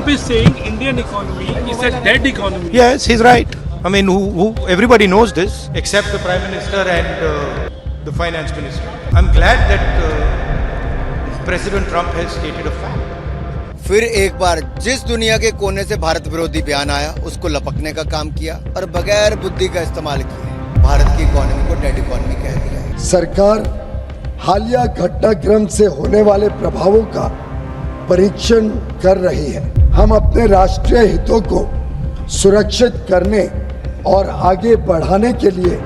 Trump is saying Indian economy is a dead economy. Yes, he's right. I mean, everybody knows this except the Prime Minister and the Finance Minister. I'm glad that President Trump has stated a fact. फिर एक बार जिस दुनिया के कोने से भारत विरोधी बयान आया उसको लपकने का काम किया और बगैर बुद्धि का इस्तेमाल किया भारत की इकोनॉमी को डेड इकोनॉमी कह दिया। सरकार हालिया घटनाक्रम से होने वाले प्रभावों का परीक्षण कर रही है। हम अपने राष्ट्रीय हितों को सुरक्षित करने और आगे बढ़ाने के लिए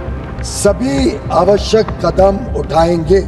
सभी आवश्यक कदम उठाएंगे।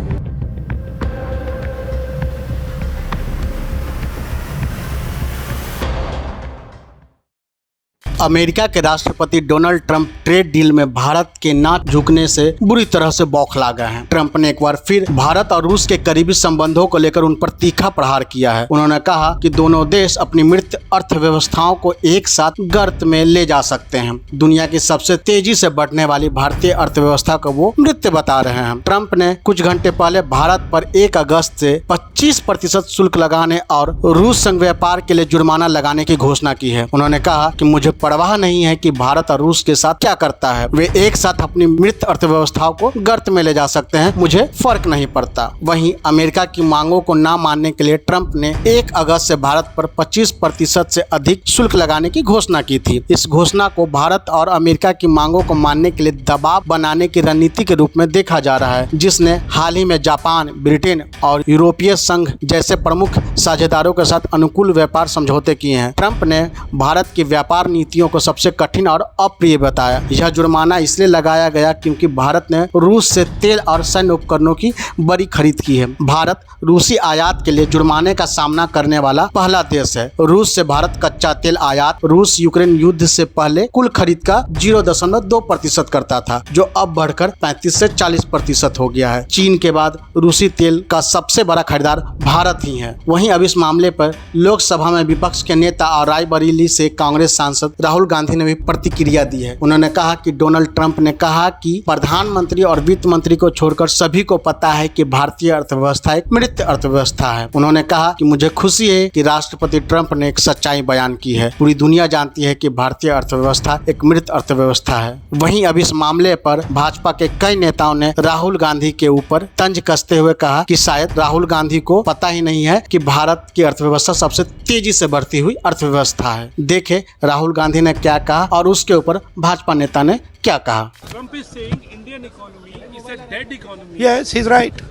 अमेरिका के राष्ट्रपति डोनाल्ड ट्रंप ट्रेड डील में भारत के ना झुकने से बुरी तरह से बौखला गए हैं। ट्रंप ने एक बार फिर भारत और रूस के करीबी संबंधों को लेकर उन पर तीखा प्रहार किया है। उन्होंने कहा कि दोनों देश अपनी मृत अर्थव्यवस्थाओं को एक साथ गर्त में ले जा सकते हैं। दुनिया की सबसे तेजी से बढ़ने वाली भारतीय अर्थव्यवस्था को वो मृत बता रहे हैं। ट्रंप ने कुछ घंटे पहले भारत पर 1 अगस्त से 25% शुल्क लगाने और रूस संग व्यापार के लिए जुर्माना लगाने की घोषणा की है। उन्होंने कहा कि मुझे परवाह नहीं है कि भारत और रूस के साथ क्या करता है, वे एक साथ अपनी मृत अर्थव्यवस्थाओं को गर्त में ले जा सकते हैं, मुझे फर्क नहीं पड़ता। वहीं अमेरिका की मांगों को ना मानने के लिए ट्रंप ने 1 अगस्त से भारत पर 25% से अधिक शुल्क लगाने की घोषणा की थी। इस घोषणा को भारत और अमेरिका की मांगों को मानने के लिए दबाव बनाने की रणनीति के रूप में देखा जा रहा है, जिसने हाल ही में जापान, ब्रिटेन और यूरोपीय संघ जैसे प्रमुख साझेदारों के साथ अनुकूल व्यापार समझौते किए हैं। ट्रंप ने भारत की व्यापार नीतियों को सबसे कठिन और अप्रिय बताया। यह जुर्माना इसलिए लगाया गया क्योंकि भारत ने रूस से तेल और सैन्य उपकरणों की बड़ी खरीद की है। भारत रूसी आयात के लिए जुर्माने का सामना करने वाला पहला देश है। रूस से भारत कच्चा तेल आयात रूस यूक्रेन युद्ध से पहले कुल खरीद का 0.2% करता था, जो अब बढ़कर 35 से 40% हो गया है। चीन के बाद रूसी तेल का सबसे बड़ा खरीदार भारत ही है। वहीं अब इस मामले पर लोकसभा में विपक्ष के नेता और रायबरेली से कांग्रेस सांसद राहुल गांधी ने भी प्रतिक्रिया दी है। उन्होंने कहा कि डोनाल्ड ट्रंप ने कहा कि प्रधानमंत्री और वित्त मंत्री को छोड़कर सभी को पता है कि भारतीय अर्थव्यवस्था एक मृत अर्थव्यवस्था है। उन्होंने कहा कि मुझे खुशी है कि राष्ट्रपति ट्रंप ने एक सच्चाई बयान की है। पूरी दुनिया जानती है कि भारतीय अर्थव्यवस्था एक मृत अर्थव्यवस्था है। वहीं अब इस मामले पर भाजपा के कई नेताओं ने राहुल गांधी के ऊपर तंज कसते हुए कहा कि शायद राहुल गांधी को पता ही नहीं है कि भारत की अर्थव्यवस्था सबसे तेजी से बढ़ती हुई अर्थव्यवस्था है। देखे राहुल गांधी ने क्या कहा और उसके ऊपर भाजपा नेता ने क्या कहा। Trump is saying Indian economy is a dead economy. Yes, he's right.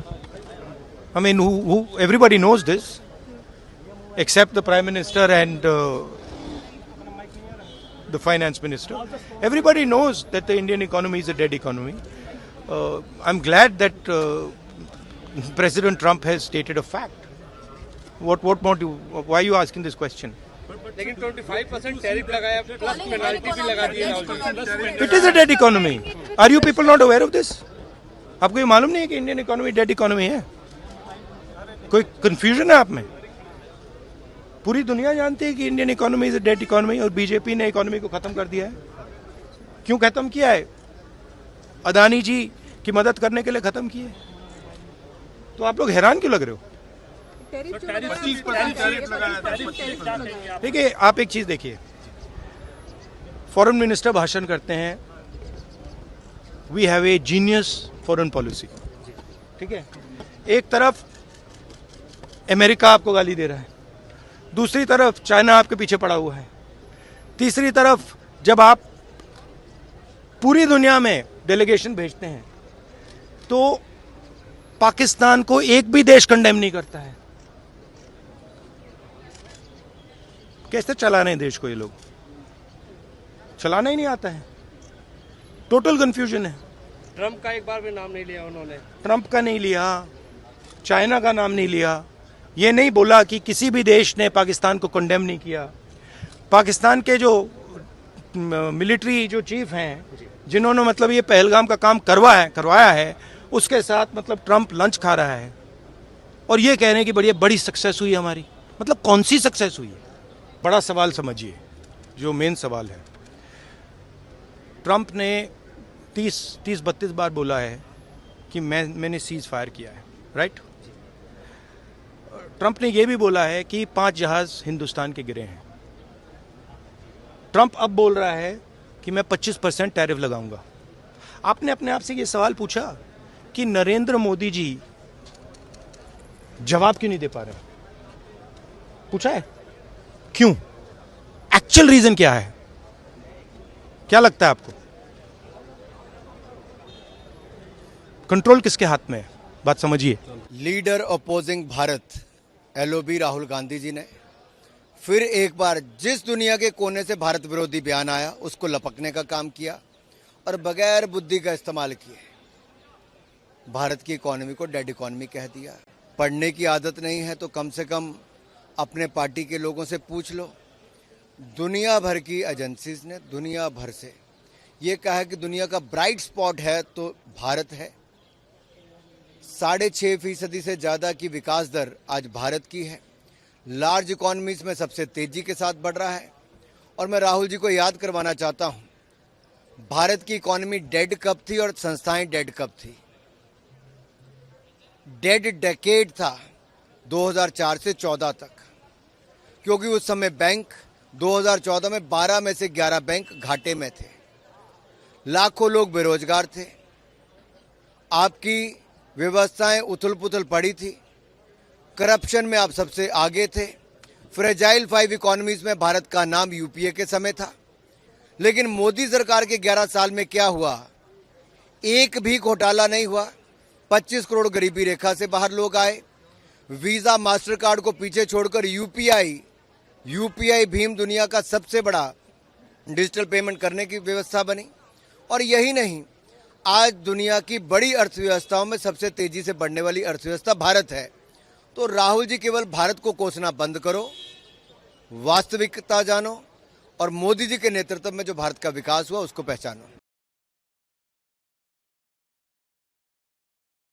I mean, everybody knows this except the Prime Minister and the Finance Minister. Everybody knows that the Indian economy is a dead economy. I'm glad that President Trump has stated a fact. What more do? Why are you asking this question? लेकिन 25% tariff लगाया plus penalty भी लगा दी है। It is a dead economy. Are you people not aware of this? आपको ये मालूम नहीं है कि इंडियन इकोनॉमी डेड इकोनॉमी है? कोई कंफ्यूजन है आप में? पूरी दुनिया जानती है कि Indian economy is a dead economy और बीजेपी ने इकोनॉमी को खत्म कर दिया है। क्यों खत्म किया है? अदानी जी की मदद करने के लिए खत्म किए। तो आप लोग हैरान क्यों लग रहे हो? देखिए, आप एक चीज देखिए, फॉरेन मिनिस्टर भाषण करते हैं, we have a genius foreign policy, ठीक है। एक तरफ अमेरिका आपको गाली दे रहा है, दूसरी तरफ चाइना आपके पीछे पड़ा हुआ है, तीसरी तरफ जब आप पूरी दुनिया में डेलीगेशन भेजते हैं तो पाकिस्तान को एक भी देश कंडेम नहीं करता है। कैसे चलाना है देश को? ये लोग चलाना ही नहीं आता है। टोटल कंफ्यूजन है। ट्रंप का एक बार भी नाम नहीं लिया उन्होंने। ट्रंप का नहीं लिया, चाइना का नाम नहीं लिया, ये नहीं बोला कि किसी भी देश ने पाकिस्तान को कंडेम नहीं किया। पाकिस्तान के जो मिलिट्री जो चीफ हैं, जिन्होंने मतलब ये पहलगाम का काम करवाया है, उसके साथ मतलब ट्रंप लंच खा रहा है और ये कह रहे हैं कि बड़ी सक्सेस हुई हमारी। मतलब कौन सी सक्सेस हुई है? बड़ा सवाल समझिए, जो मेन सवाल है। ट्रंप ने 30-32 बार बोला है कि मैंने सीज फायर किया है, राइट। ट्रंप ने यह भी बोला है कि 5 जहाज हिंदुस्तान के गिरे हैं। ट्रंप अब बोल रहा है कि मैं 25% टैरिफ लगाऊंगा। आपने अपने आप से ये सवाल पूछा कि नरेंद्र मोदी जी जवाब क्यों नहीं दे पा रहे? पूछा है क्यों? एक्चुअल रीजन क्या है? क्या लगता है आपको? कंट्रोल किसके हाथ में है? बात समझिए। Leader opposing Bharat LOB Rahul Gandhi ji ने फिर एक बार जिस दुनिया के कोने से भारत विरोधी बयान आया उसको लपकने का काम किया और बगैर बुद्धि का इस्तेमाल किए भारत की इकोनॉमी को डेड इकोनॉमी कह दिया। पढ़ने की आदत नहीं है तो कम से कम अपने पार्टी के लोगों से पूछ लो। दुनिया भर की एजेंसीज ने दुनिया भर से ये कहा कि दुनिया का ब्राइट स्पॉट है तो भारत है। 6.5% से ज़्यादा की विकास दर आज भारत की है। लार्ज इकोनॉमीज में सबसे तेजी के साथ बढ़ रहा है। और मैं राहुल जी को याद करवाना चाहता हूं, भारत की इकोनॉमी डेड कब थी और संस्थाएं डेड कब थी। डेड डेकेड था 2004 से 14 तक, क्योंकि उस समय बैंक 2014 में 12 में से 11 बैंक घाटे में थे। लाखों लोग बेरोजगार थे। आपकी व्यवस्थाएं उथल पुथल पड़ी थी। करप्शन में आप सबसे आगे थे। फ्रेजाइल 5 इकोनॉमीज में भारत का नाम यूपीए के समय था। लेकिन मोदी सरकार के 11 साल में क्या हुआ? एक भी घोटाला नहीं हुआ। 25 करोड़ गरीबी रेखा से बाहर लोग आए। वीजा मास्टर कार्ड को पीछे छोड़कर यूपीआई भीम दुनिया का सबसे बड़ा डिजिटल पेमेंट करने की व्यवस्था बनी। और यही नहीं, आज दुनिया की बड़ी अर्थव्यवस्थाओं में सबसे तेजी से बढ़ने वाली अर्थव्यवस्था भारत है। तो राहुल जी केवल भारत को कोसना बंद करो, वास्तविकता जानो और मोदी जी के नेतृत्व में जो भारत का विकास हुआ उसको पहचानो।